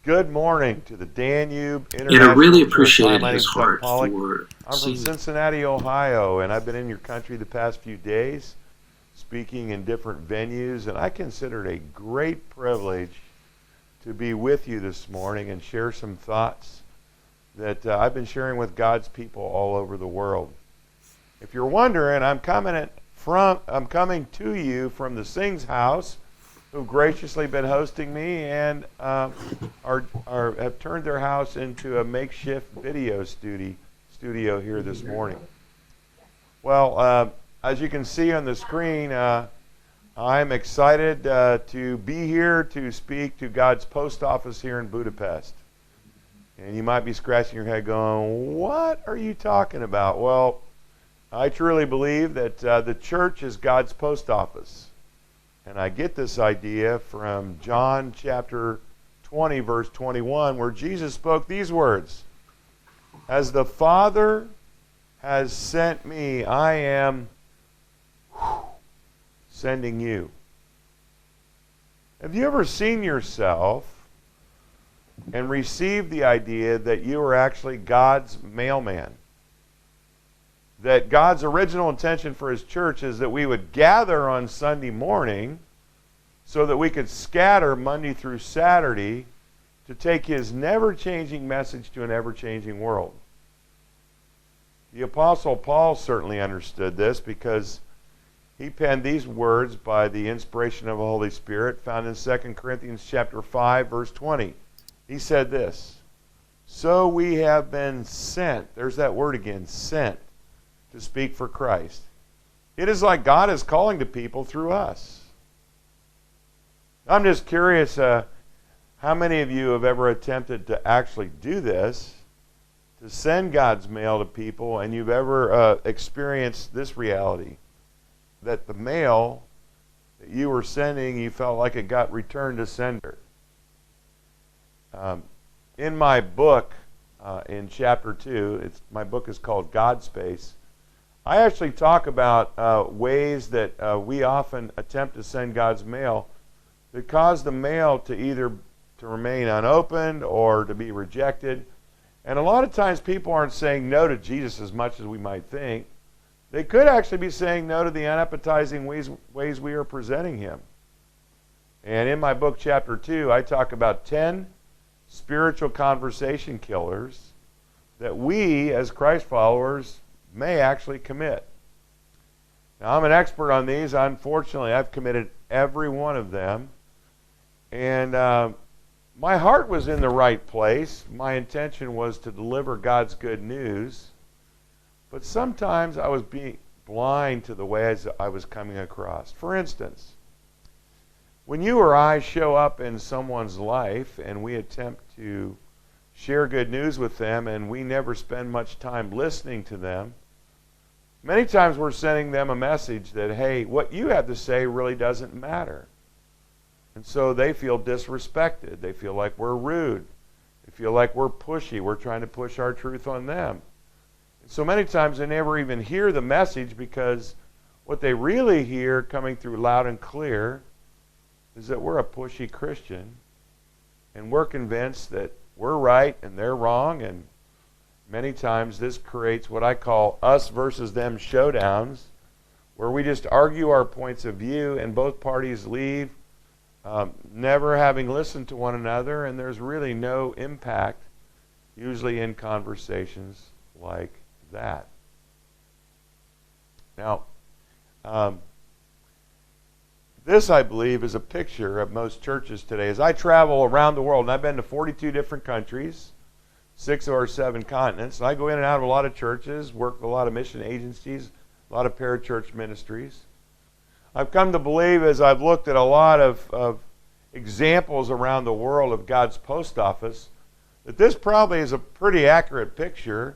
Good morning to the Danube And I International really Church. Hi, appreciated my his name's Doug heart Pollock. for I'm from seeing Cincinnati, Ohio, and I've been in your country the past few days, speaking in different venues, and I consider it a great privilege to be with you this morning and share some thoughts that I've been sharing with God's people all over the world. If you're wondering, I'm coming to you from the Singh's house, who've graciously been hosting me and have turned their house into a makeshift video studio here this morning. Well, as you can see on the screen, I'm excited to be here to speak to God's post office here in Budapest. And you might be scratching your head going, what are you talking about? Well, I truly believe that the church is God's post office. And I get this idea from John chapter 20, verse 21, where Jesus spoke these words: "As the Father has sent me, I am sending you." Have you ever seen yourself and received the idea that you are actually God's mailman? That God's original intention for his church is that we would gather on Sunday morning so that we could scatter Monday through Saturday to take his never-changing message to an ever-changing world. The Apostle Paul certainly understood this because he penned these words by the inspiration of the Holy Spirit found in 2 Corinthians chapter 5, verse 20. He said this: "So we have been sent," there's that word again, sent, "to speak for Christ." It is like God is calling to people through us. I'm just curious how many of you have ever attempted to actually do this, to send God's mail to people, and you've ever experienced this reality, that the mail that you were sending, you felt like it got returned to sender. In my book, in chapter 2, my book is called God Space, I actually talk about ways that we often attempt to send God's mail that cause the mail to either to remain unopened or to be rejected. And a lot of times people aren't saying no to Jesus as much as we might think. They could actually be saying no to the unappetizing ways we are presenting him. And in my book, chapter 2, I talk about 10 spiritual conversation killers that we, as Christ followers, may actually commit. Now, I'm an expert on these. Unfortunately, I've committed every one of them. And my heart was in the right place. My intention was to deliver God's good news. But sometimes I was being blind to the ways I was coming across. For instance, when you or I show up in someone's life and we attempt to share good news with them and we never spend much time listening to them, many times we're sending them a message that, hey, what you have to say really doesn't matter. And so they feel disrespected. They feel like we're rude. They feel like we're pushy. We're trying to push our truth on them. And so many times they never even hear the message because what they really hear coming through loud and clear is that we're a pushy Christian and we're convinced that we're right and they're wrong, and many times this creates what I call us versus them showdowns, where we just argue our points of view and both parties leave never having listened to one another, and there's really no impact usually in conversations like that. Now, this, I believe, is a picture of most churches today. As I travel around the world, and I've been to 42 different countries, 6 of our 7 continents, and I go in and out of a lot of churches, work with a lot of mission agencies, a lot of parachurch ministries. I've come to believe, as I've looked at a lot of examples around the world of God's post office, that this probably is a pretty accurate picture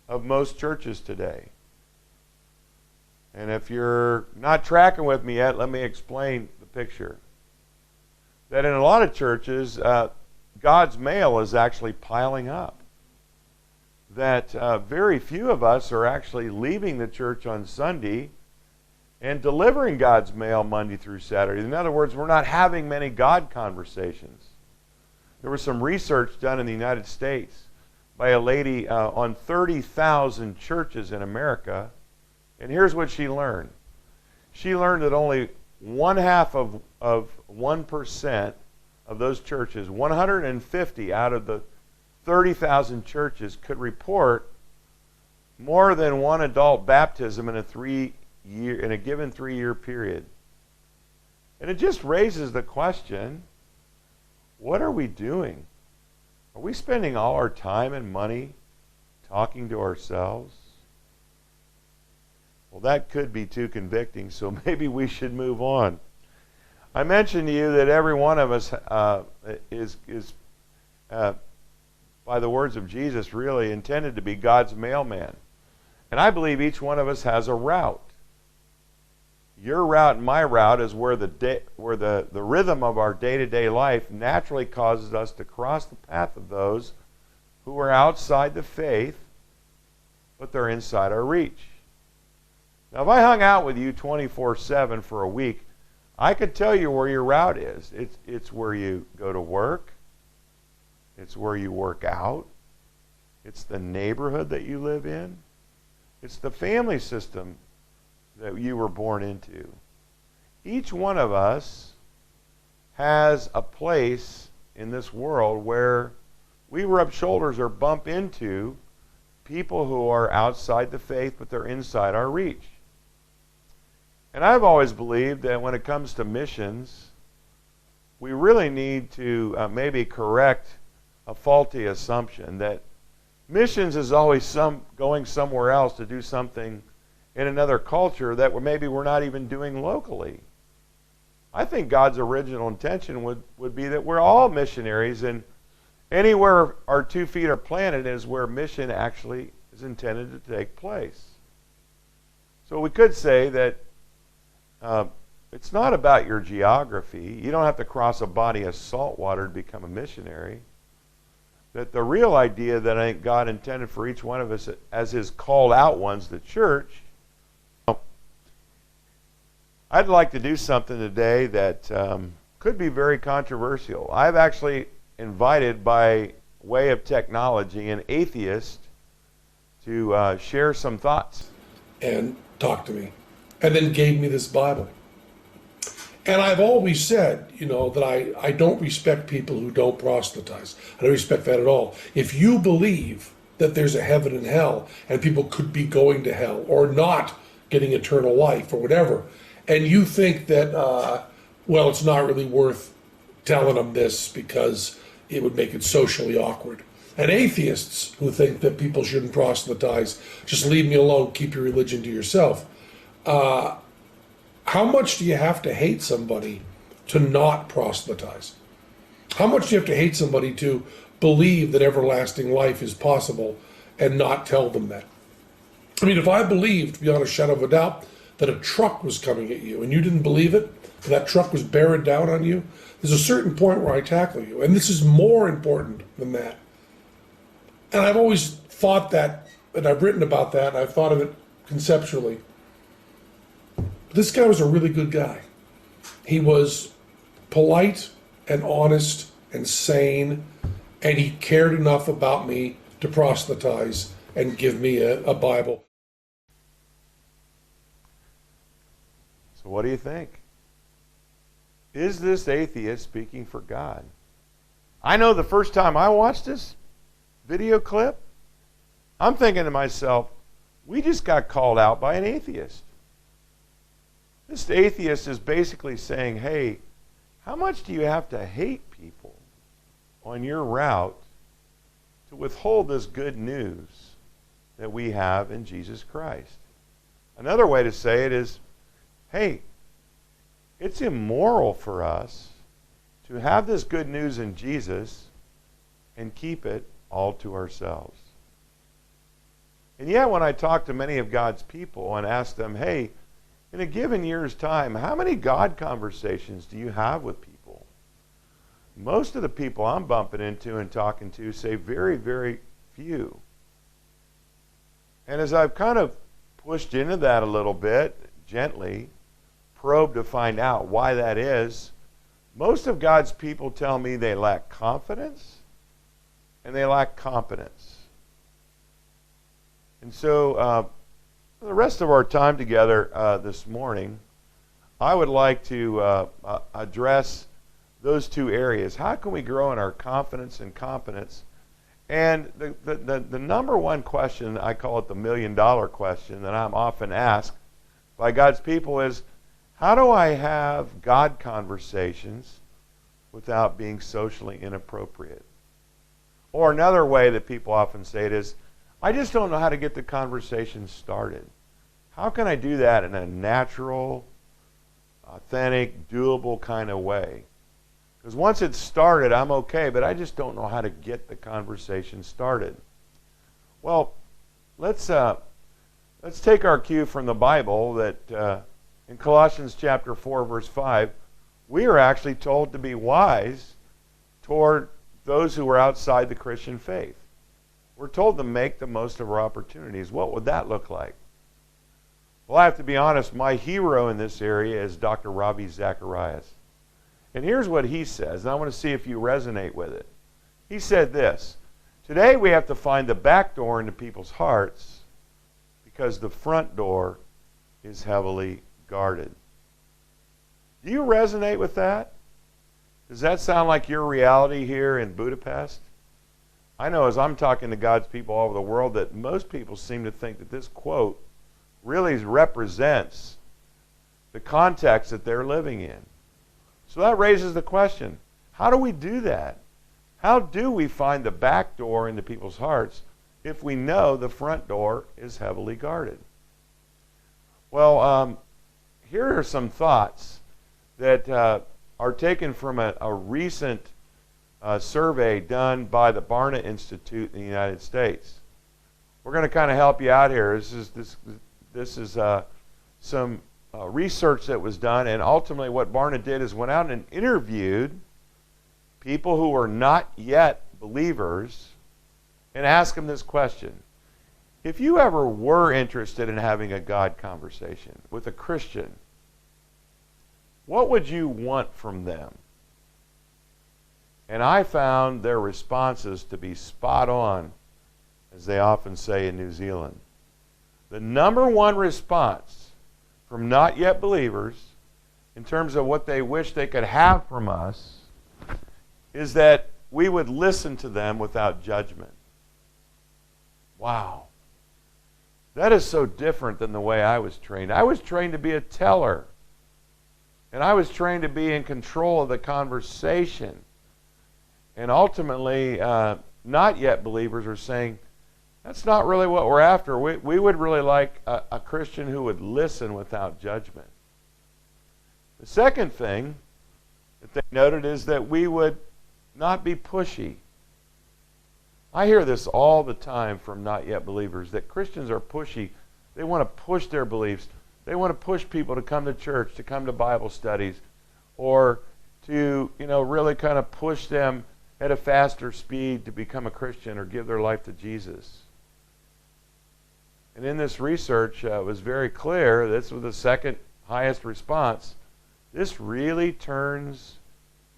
of most churches today. And if you're not tracking with me yet, let me explain the picture. That in a lot of churches, God's mail is actually piling up. That very few of us are actually leaving the church on Sunday and delivering God's mail Monday through Saturday. In other words, we're not having many God conversations. There was some research done in the United States by a lady on 30,000 churches in America, and here's what she learned. She learned that only 1/2 of 1% of those churches, 150 out of the 30,000 churches, could report more than one adult baptism in a given 3-year period. And it just raises the question, what are we doing? Are we spending all our time and money talking to ourselves? Well, that could be too convicting, so maybe we should move on. I mentioned to you that every one of us is by the words of Jesus, really intended to be God's mailman. And I believe each one of us has a route. Your route and my route is where the rhythm of our day-to-day life naturally causes us to cross the path of those who are outside the faith, but they're inside our reach. Now, if I hung out with you 24/7 for a week, I could tell you where your route is. It's where you go to work. It's where you work out. It's the neighborhood that you live in. It's the family system that you were born into. Each one of us has a place in this world where we rub shoulders or bump into people who are outside the faith, but they're inside our reach. And I've always believed that when it comes to missions, we really need to maybe correct a faulty assumption that missions is always going somewhere else to do something in another culture that maybe we're not even doing locally. I think God's original intention would be that we're all missionaries, and anywhere our 2 feet are planted is where mission actually is intended to take place. So we could say that it's not about your geography. You don't have to cross a body of salt water to become a missionary. That the real idea that I think God intended for each one of us as his called out ones, the church. I'd like to do something today that could be very controversial. I've actually invited, by way of technology, an atheist to share some thoughts. And talked to me, and then gave me this Bible. And I've always said, that I don't respect people who don't proselytize. I don't respect that at all. If you believe that there's a heaven and hell, and people could be going to hell, or not getting eternal life, or whatever, and you think that, it's not really worth telling them this because it would make it socially awkward. And atheists who think that people shouldn't proselytize, just leave me alone, keep your religion to yourself. How much do you have to hate somebody to not proselytize? How much do you have to hate somebody to believe that everlasting life is possible and not tell them that? I mean, if I believed, beyond a shadow of a doubt, that a truck was coming at you and you didn't believe it, that truck was bearing down on you, there's a certain point where I tackle you. And this is more important than that. And I've always thought that, and I've written about that, and I've thought of it conceptually. This guy was a really good guy. He was polite and honest and sane, and he cared enough about me to proselytize and give me a Bible. So what do you think? Is this atheist speaking for God? I know the first time I watched this video clip, I'm thinking to myself, we just got called out by an atheist. This atheist is basically saying, hey, how much do you have to hate people on your route to withhold this good news that we have in Jesus Christ? Another way to say it is, hey, it's immoral for us to have this good news in Jesus and keep it all to ourselves. And yet when I talk to many of God's people and ask them, hey, in a given year's time, how many God conversations do you have with people? Most of the people I'm bumping into and talking to say very, very few. And as I've kind of pushed into that a little bit, gently, probed to find out why that is, Most of God's people tell me they lack confidence and they lack competence. And so for the rest of our time together this morning, I would like to address those two areas. How can we grow in our confidence and competence? And the number one question, I call it the $1 million question, that I'm often asked by God's people is, how do I have God conversations without being socially inappropriate? Or another way that people often say it is, I just don't know how to get the conversation started. How can I do that in a natural, authentic, doable kind of way? Because once it's started, I'm okay, but I just don't know how to get the conversation started. Well, let's take our cue from the Bible that in Colossians chapter 4, verse 5, we are actually told to be wise toward those who are outside the Christian faith. We're told to make the most of our opportunities. What would that look like? Well, I have to be honest, my hero in this area is Dr. Ravi Zacharias. And here's what he says, and I want to see if you resonate with it. He said this, today we have to find the back door into people's hearts because the front door is heavily guarded. Do you resonate with that? Does that sound like your reality here in Budapest? I know as I'm talking to God's people all over the world that most people seem to think that this quote really represents the context that they're living in. So that raises the question, how do we do that? How do we find the back door into people's hearts if we know the front door is heavily guarded? Well, here are some thoughts that are taken from a recent survey done by the Barna Institute in the United States. We're going to kind of help you out here. This is some research that was done, and ultimately what Barna did is went out and interviewed people who were not yet believers and asked them this question. If you ever were interested in having a God conversation with a Christian, what would you want from them? And I found their responses to be spot on, as they often say in New Zealand. The number one response from not yet believers, in terms of what they wish they could have from us, is that we would listen to them without judgment. Wow. That is so different than the way I was trained. I was trained to be a teller. And I was trained to be in control of the conversation. And ultimately, not yet believers are saying, that's not really what we're after. We would really like a Christian who would listen without judgment. The second thing that they noted is that we would not be pushy. I hear this all the time from not yet believers, that Christians are pushy. They want to push their beliefs. They want to push people to come to church, to come to Bible studies, or to, really kind of push them at a faster speed to become a Christian or give their life to Jesus. And in this research, it was very clear, this was the second highest response, this really turns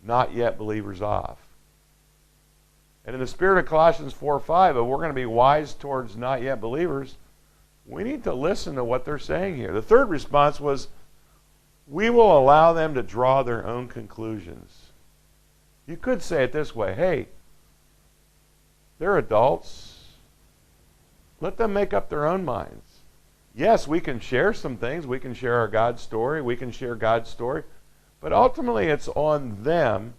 not yet believers off. And in the spirit of Colossians 4:5, if we're going to be wise towards not yet believers, we need to listen to what they're saying here. The third response was, we will allow them to draw their own conclusions. You could say it this way, hey, they're adults. Let them make up their own minds. Yes, we can share some things. We can share our God story. We can share God's story. But ultimately, it's on them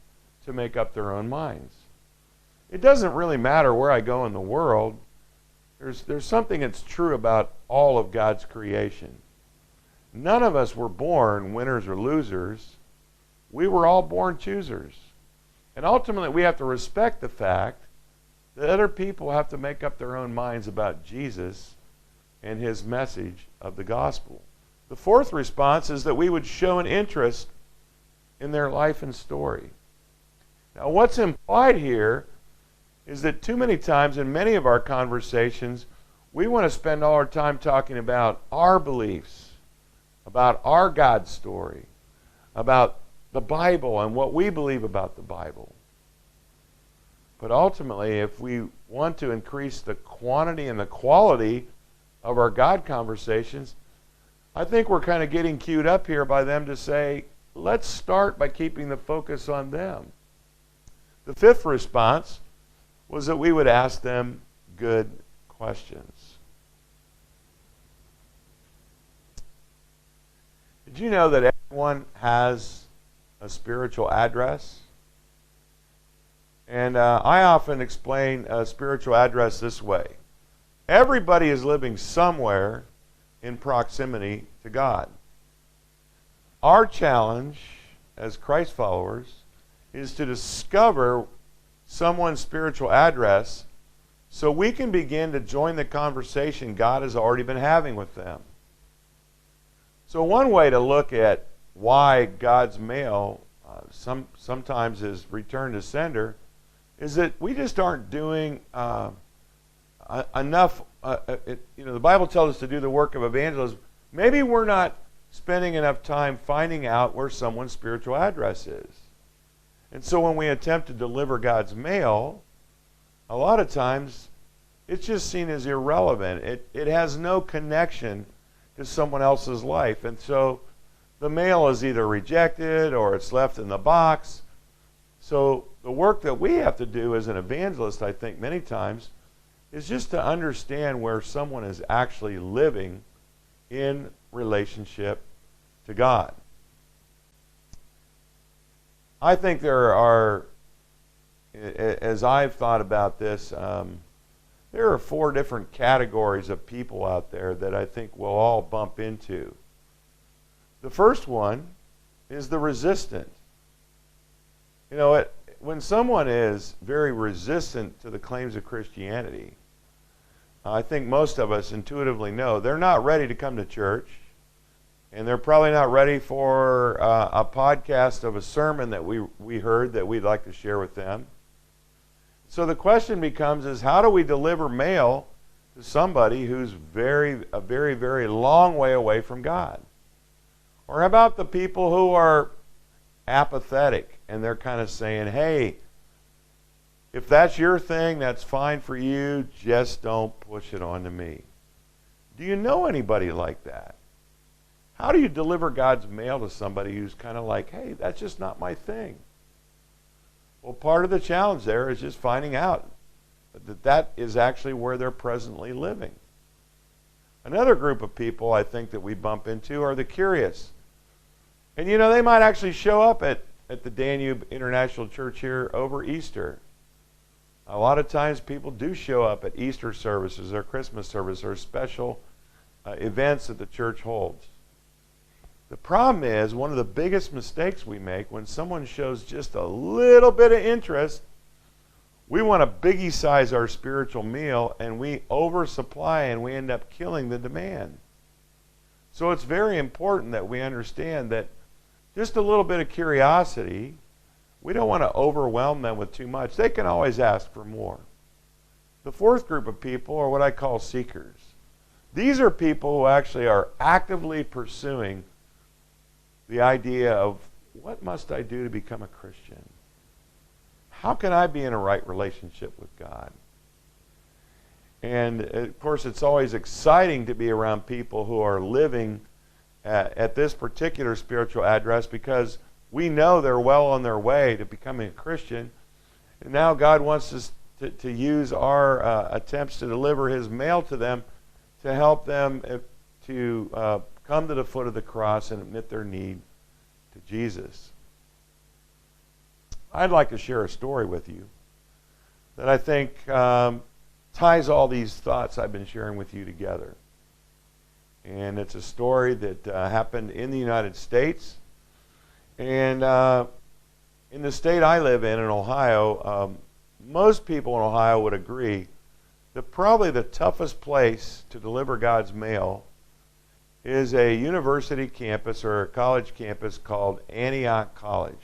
to make up their own minds. It doesn't really matter where I go in the world. There's something that's true about all of God's creation. None of us were born winners or losers. We were all born choosers. And ultimately, we have to respect the fact that other people have to make up their own minds about Jesus and his message of the gospel. The fourth response is that we would show an interest in their life and story. Now, what's implied here is that too many times in many of our conversations, we want to spend all our time talking about our beliefs, about our God story, about the Bible and what we believe about the Bible. But ultimately, if we want to increase the quantity and the quality of our God conversations, I think we're kind of getting queued up here by them to say, let's start by keeping the focus on them. The fifth response was that we would ask them good questions. Did you know that everyone has a spiritual address? And I often explain a spiritual address this way. Everybody is living somewhere in proximity to God. Our challenge as Christ followers is to discover someone's spiritual address so we can begin to join the conversation God has already been having with them. So one way to look at why God's mail sometimes is return to sender is that we just aren't doing enough. The Bible tells us to do the work of evangelism. Maybe we're not spending enough time finding out where someone's spiritual address is. And so when we attempt to deliver God's mail, a lot of times it's just seen as irrelevant. It has no connection to someone else's life. And so the mail is either rejected or it's left in the box. So the work that we have to do as an evangelist, I think many times, is just to understand where someone is actually living in relationship to God. I think there are, as I've thought about this, there are 4 different categories of people out there that I think we'll all bump into. The first one is the resistant. When someone is very resistant to the claims of Christianity, I think most of us intuitively know they're not ready to come to church, and they're probably not ready for a podcast of a sermon that we heard that we'd like to share with them. So the question becomes is how do we deliver mail to somebody who's a very, very long way away from God? Or how about the people who are apathetic and they're kind of saying, hey, if that's your thing, that's fine for you, just don't push it on to me. Do you know anybody like that? How do you deliver God's mail to somebody who's kind of like, hey, that's just not my thing? Well, part of the challenge there is just finding out that is actually where they're presently living. Another group of people I think that we bump into are the curious. And they might actually show up at the Danube International Church here over Easter. A lot of times people do show up at Easter services or Christmas service or special events that the church holds. The problem is one of the biggest mistakes we make when someone shows just a little bit of interest, we want to biggie size our spiritual meal and we oversupply and we end up killing the demand. So it's very important that we understand that just a little bit of curiosity, we don't want to overwhelm them with too much. They can always ask for more. The fourth group of people are what I call seekers. These are people who actually are actively pursuing the idea of what must I do to become a Christian? How can I be in a right relationship with God? And of course, it's always exciting to be around people who are living at this particular spiritual address because we know they're well on their way to becoming a Christian. And now God wants us to use our attempts to deliver His mail to them to help them to come to the foot of the cross and admit their need to Jesus. I'd like to share a story with you that I think ties all these thoughts I've been sharing with you together. And it's a story that happened in the United States. And in the state I live in Ohio, most people in Ohio would agree that probably the toughest place to deliver God's mail is a university campus or a college campus called Antioch College.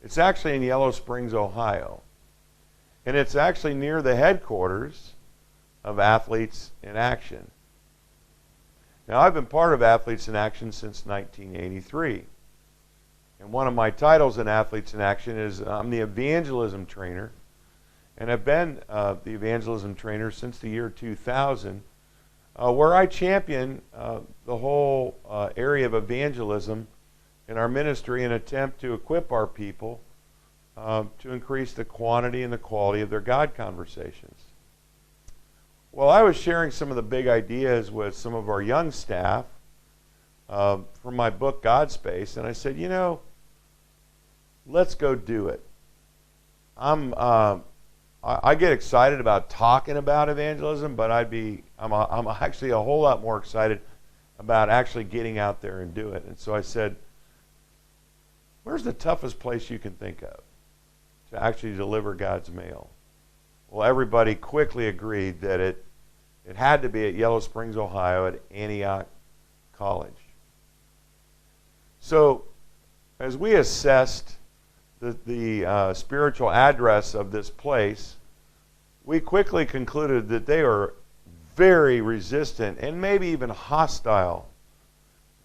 It's actually in Yellow Springs, Ohio. And it's actually near the headquarters of Athletes in Action. Now, I've been part of Athletes in Action since 1983. And one of my titles in Athletes in Action is I'm the evangelism trainer. And I've been the evangelism trainer since the year 2000, where I champion the whole area of evangelism in our ministry and attempt to equip our people to increase the quantity and the quality of their God conversations. Well, I was sharing some of the big ideas with some of our young staff from my book, God Space, and I said, you know, let's go do it. I get excited about talking about evangelism, but I'm actually a whole lot more excited about actually getting out there and do it. And so I said, where's the toughest place you can think of to actually deliver God's mail? Well, everybody quickly agreed that it had to be at Yellow Springs, Ohio, at Antioch College. So as we assessed the spiritual address of this place, we quickly concluded that they are very resistant and maybe even hostile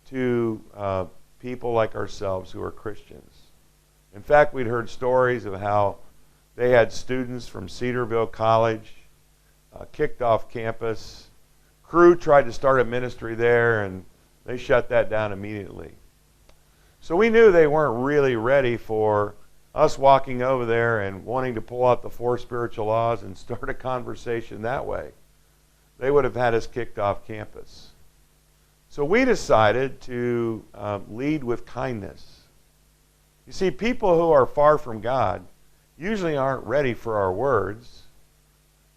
to people like ourselves who are Christians. In fact, we'd heard stories of how they had students from Cedarville College kicked off campus. Crew tried to start a ministry there, and they shut that down immediately. So we knew they weren't really ready for us walking over there and wanting to pull out the 4 spiritual laws and start a conversation that way. They would have had us kicked off campus. So we decided to lead with kindness. You see, people who are far from God usually aren't ready for our words,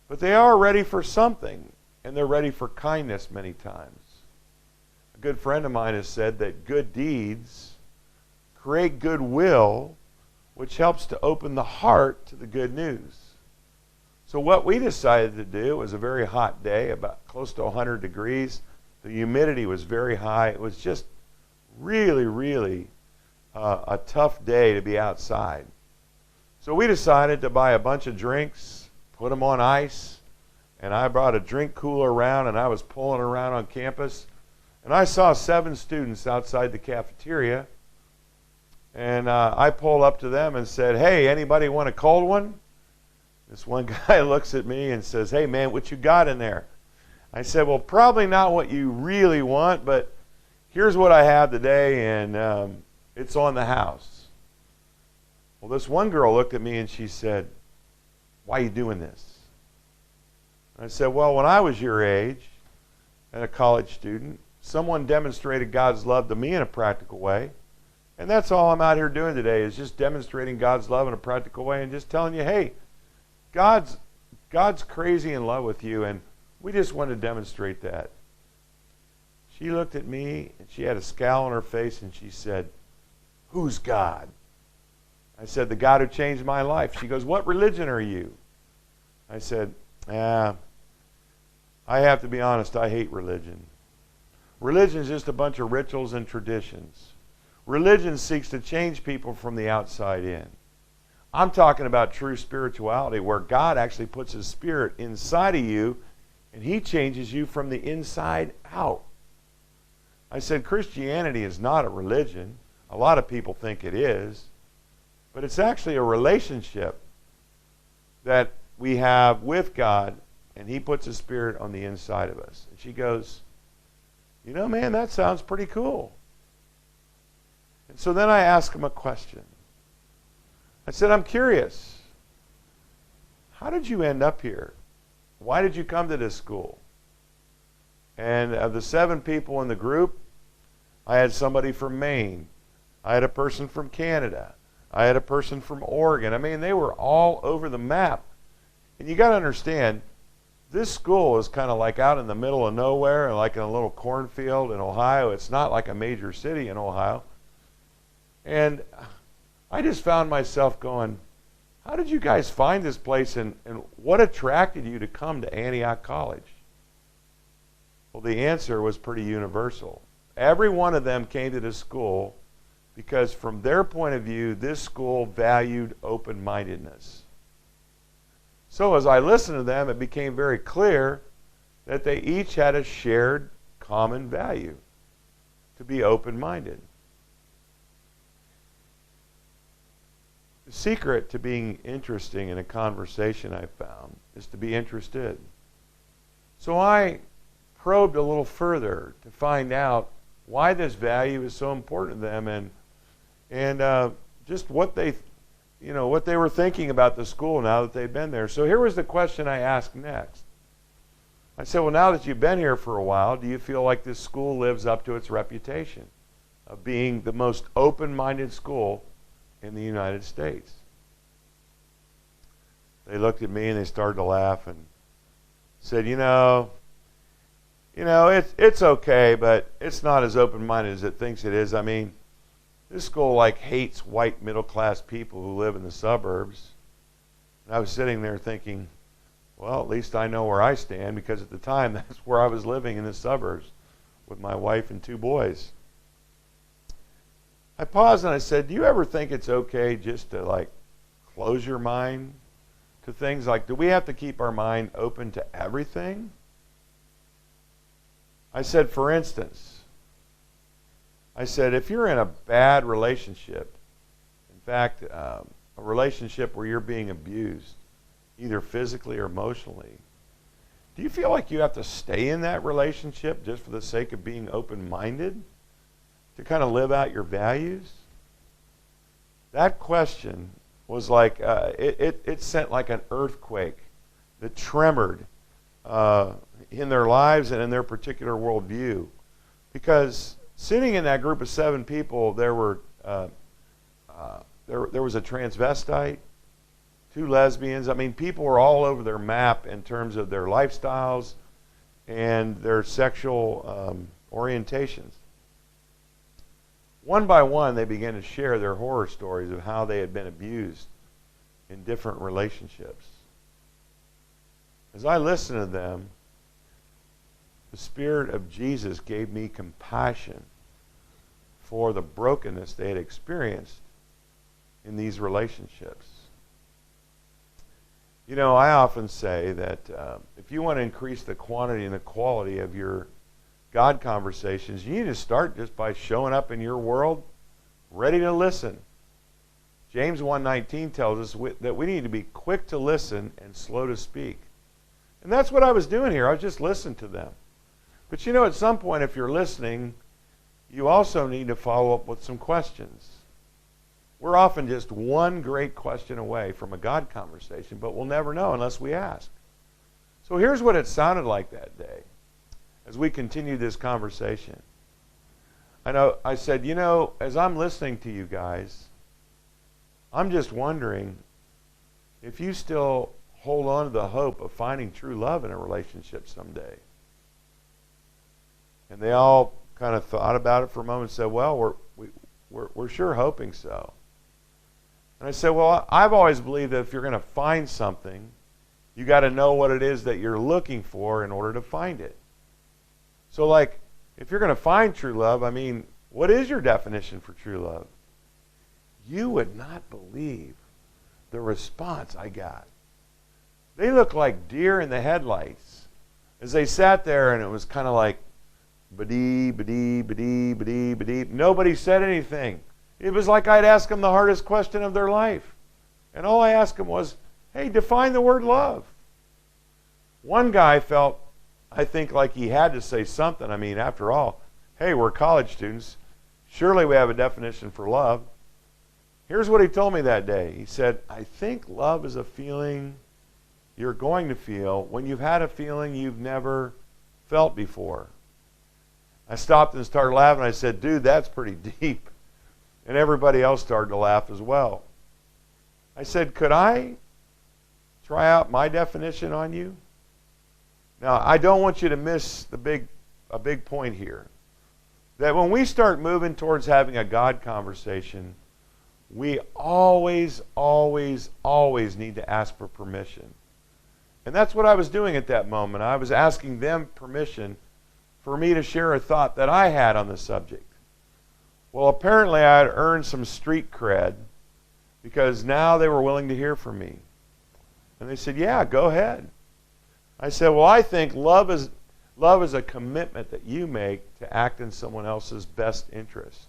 but they are ready for something, and they're ready for kindness many times. A good friend of mine has said that good deeds create goodwill, which helps to open the heart to the good news. So what we decided to do was a very hot day, about close to 100 degrees. The humidity was very high. It was just really, really a tough day to be outside. So we decided to buy a bunch of drinks, put them on ice, and I brought a drink cooler around, and I was pulling around on campus, and I saw 7 students outside the cafeteria, and I pulled up to them and said, hey, anybody want a cold one? This one guy looks at me and says, hey, man, what you got in there? I said, well, probably not what you really want, but here's what I have today, and it's on the house. Well, this one girl looked at me and she said, why are you doing this? I said, well, when I was your age and a college student, someone demonstrated God's love to me in a practical way. And that's all I'm out here doing today, is just demonstrating God's love in a practical way and just telling you, hey, God's crazy in love with you, and we just want to demonstrate that. She looked at me, and she had a scowl on her face, and she said, who's God? I said, the God who changed my life. She goes, what religion are you? I said, I have to be honest, I hate religion. Religion is just a bunch of rituals and traditions. Religion seeks to change people from the outside in. I'm talking about true spirituality, where God actually puts His Spirit inside of you, and He changes you from the inside out. I said, Christianity is not a religion. A lot of people think it is. But it's actually a relationship that we have with God, and He puts His Spirit on the inside of us. And she goes, you know, man, that sounds pretty cool. And so then I asked him a question. I said, I'm curious. How did you end up here? Why did you come to this school? And of the 7 people in the group, I had somebody from Maine. I had a person from Canada. I had a person from Oregon. I mean, they were all over the map. And you got to understand, this school is kind of like out in the middle of nowhere, like in a little cornfield in Ohio. It's not like a major city in Ohio. And I just found myself going, how did you guys find this place, and what attracted you to come to Antioch College? Well, the answer was pretty universal. Every one of them came to this school because from their point of view, this school valued open-mindedness. So as I listened to them, it became very clear that they each had a shared common value: to be open-minded. The secret to being interesting in a conversation, I found, is to be interested. So I probed a little further to find out why this value is so important to them, and just what they were thinking about the school now that they'd been there. So here was the question I asked next. I said, well, now that you've been here for a while, do you feel like this school lives up to its reputation of being the most open-minded school in the United States? They looked at me and they started to laugh and said, it's okay, but it's not as open-minded as it thinks it is. I mean, this school hates white middle-class people who live in the suburbs. And I was sitting there thinking, well, at least I know where I stand, because at the time that's where I was living, in the suburbs with my wife and 2 boys. I paused and I said, do you ever think it's okay just to close your mind to things? Do we have to keep our mind open to everything? I said, for instance, if you're in a bad relationship, in fact, a relationship where you're being abused, either physically or emotionally, do you feel like you have to stay in that relationship just for the sake of being open-minded, to kind of live out your values? That question was it sent like an earthquake that tremored in their lives and in their particular worldview. Because sitting in that group of 7 people, there was a transvestite, 2 lesbians. I mean, people were all over their map in terms of their lifestyles and their sexual orientations. One by one, they began to share their horror stories of how they had been abused in different relationships. As I listened to them, the Spirit of Jesus gave me compassion for the brokenness they had experienced in these relationships. I often say that if you want to increase the quantity and the quality of your God conversations, you need to start just by showing up in your world ready to listen. James 1:19 tells us that we need to be quick to listen and slow to speak. And that's what I was doing here. I was just listening to them. But at some point, if you're listening, you also need to follow up with some questions. We're often just one great question away from a God conversation, but we'll never know unless we ask. So here's what it sounded like that day as we continued this conversation. I said, as I'm listening to you guys, I'm just wondering if you still hold on to the hope of finding true love in a relationship someday. And they all kind of thought about it for a moment and said, well, we're sure hoping so. And I said, well, I've always believed that if you're going to find something, you got to know what it is that you're looking for in order to find it. So if you're going to find true love, what is your definition for true love? You would not believe the response I got. They looked like deer in the headlights as they sat there, and it was kind of like, ba-dee, ba-dee, ba-dee, ba-dee, ba-dee. Nobody said anything. It was like I'd ask them the hardest question of their life. And all I asked them was, hey, define the word love. One guy felt, I think, like he had to say something. After all, hey, we're college students. Surely we have a definition for love. Here's what he told me that day. He said, I think love is a feeling you're going to feel when you've had a feeling you've never felt before. I stopped and started laughing. I said, dude, that's pretty deep. And everybody else started to laugh as well. I said, could I try out my definition on you? Now, I don't want you to miss a big point here. That when we start moving towards having a God conversation, we always, always, always need to ask for permission. And that's what I was doing at that moment. I was asking them permission for me to share a thought that I had on the subject. Well, apparently I had earned some street cred because now they were willing to hear from me. And they said, yeah, go ahead. I said, well, I think love is a commitment that you make to act in someone else's best interest.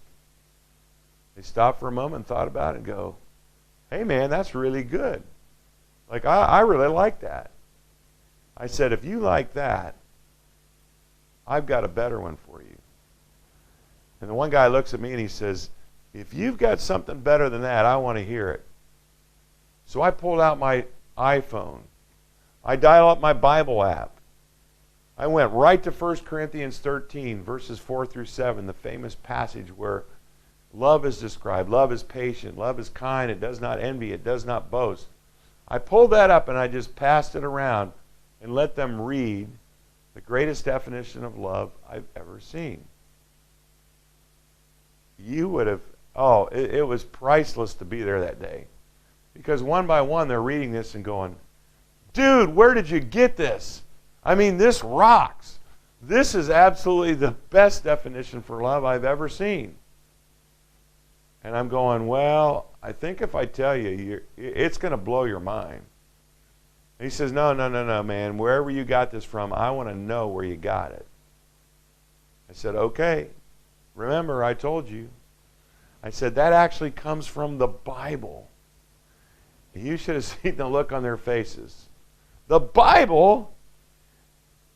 They stopped for a moment and thought about it and go, Hey, man, that's really good. Like, I really like that. I said, if you like that, I've got a better one for you. And the one guy looks at me and he says, if you've got something better than that, I want to hear it. So I pulled out my iPhone. I dialed up my Bible app. I went right to 1 Corinthians 13, verses 4 through 7, the famous passage where love is described. Love is patient. Love is kind. It does not envy. It does not boast. I pulled that up and I just passed it around and let them read the greatest definition of love I've ever seen. You would have, it was priceless to be there that day. Because one by one they're reading this and going, dude, where did you get this? I mean, this rocks. This is absolutely the best definition for love I've ever seen. And I'm going, well, I think if I tell you, it's going to blow your mind. And he says, no, man. Wherever you got this from, I want to know where you got it. I said, okay. Remember, I told you. I said, that actually comes from the Bible. You should have seen the look on their faces. The Bible?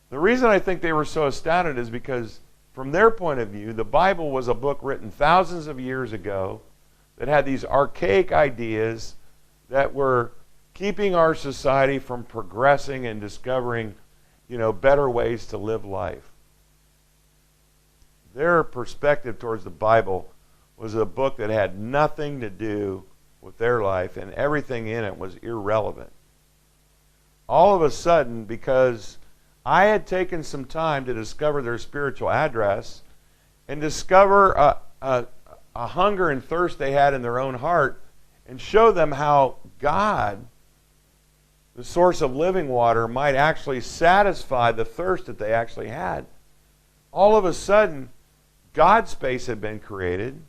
The reason I think they were so astounded is because from their point of view, the Bible was a book written thousands of years ago that had these archaic ideas that were keeping our society from progressing and discovering, better ways to live life. Their perspective towards the Bible was a book that had nothing to do with their life, and everything in it was irrelevant. All of a sudden, because I had taken some time to discover their spiritual address and discover a hunger and thirst they had in their own heart and show them how God, the source of living water, might actually satisfy the thirst that they actually had. All of a sudden, God's space had been created,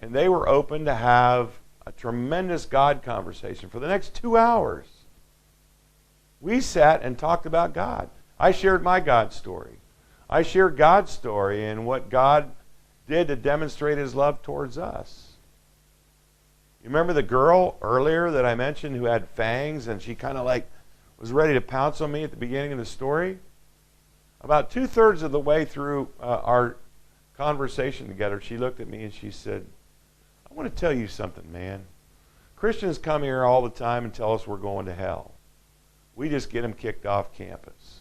and they were open to have a tremendous God conversation for the next 2 hours. We sat and talked about God. I shared my God story. I shared God's story and what God did to demonstrate his love towards us. You remember the girl earlier that I mentioned who had fangs and she kind of like was ready to pounce on me at the beginning of the story? About 2/3 of the way through our conversation together, she looked at me and she said, I want to tell you something, man. Christians come here all the time and tell us we're going to hell. We just get them kicked off campus.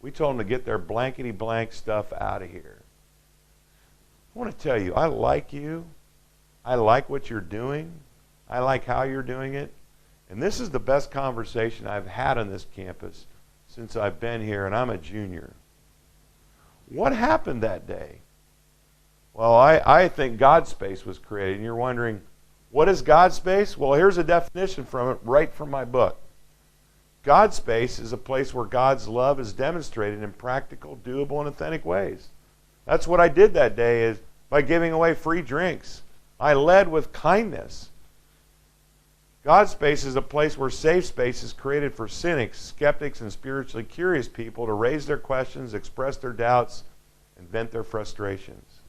We told them to get their blankety blank stuff out of here. I want to tell you, I like you. I like what you're doing. I like how you're doing it. And this is the best conversation I've had on this campus since I've been here, and I'm a junior. What happened that day? Well, I think God's space was created. And you're wondering, what is God's space? Well, here's a definition from it right from my book. God's space is a place where God's love is demonstrated in practical, doable, and authentic ways. That's what I did that day, is by giving away free drinks. I led with kindness. God's space is a place where safe space is created for cynics, skeptics, and spiritually curious people to raise their questions, express their doubts, and vent their frustrations.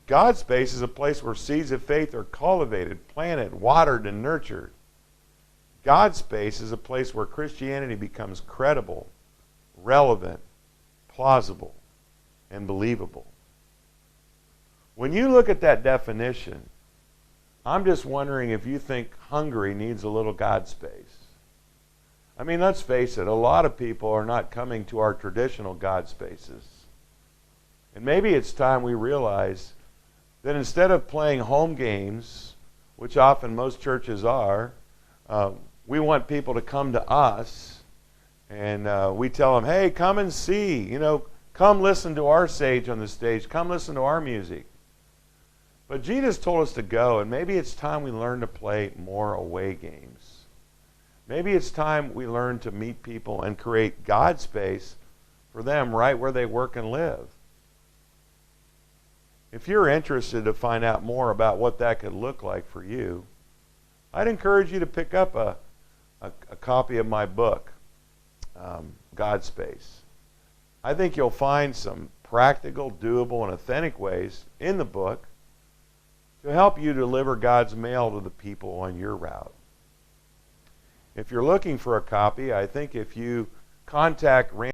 God's space is a place where seeds of faith are cultivated, planted, watered, and nurtured. God's space is a place where Christianity becomes credible, relevant, plausible, and believable. When you look at that definition, I'm just wondering if you think Hungary needs a little God space. I mean, let's face it, a lot of people are not coming to our traditional God spaces. And maybe it's time we realize that instead of playing home games, which often most churches are, we want people to come to us, and we tell them, hey, come and see. Come listen to our sage on the stage. Come listen to our music. But Jesus told us to go, and maybe it's time we learn to play more away games. Maybe it's time we learn to meet people and create God's space for them right where they work and live. If you're interested to find out more about what that could look like for you, I'd encourage you to pick up a copy of my book, God Space. I think you'll find some practical, doable, and authentic ways in the book to help you deliver God's mail to the people on your route. If you're looking for a copy, I think if you contact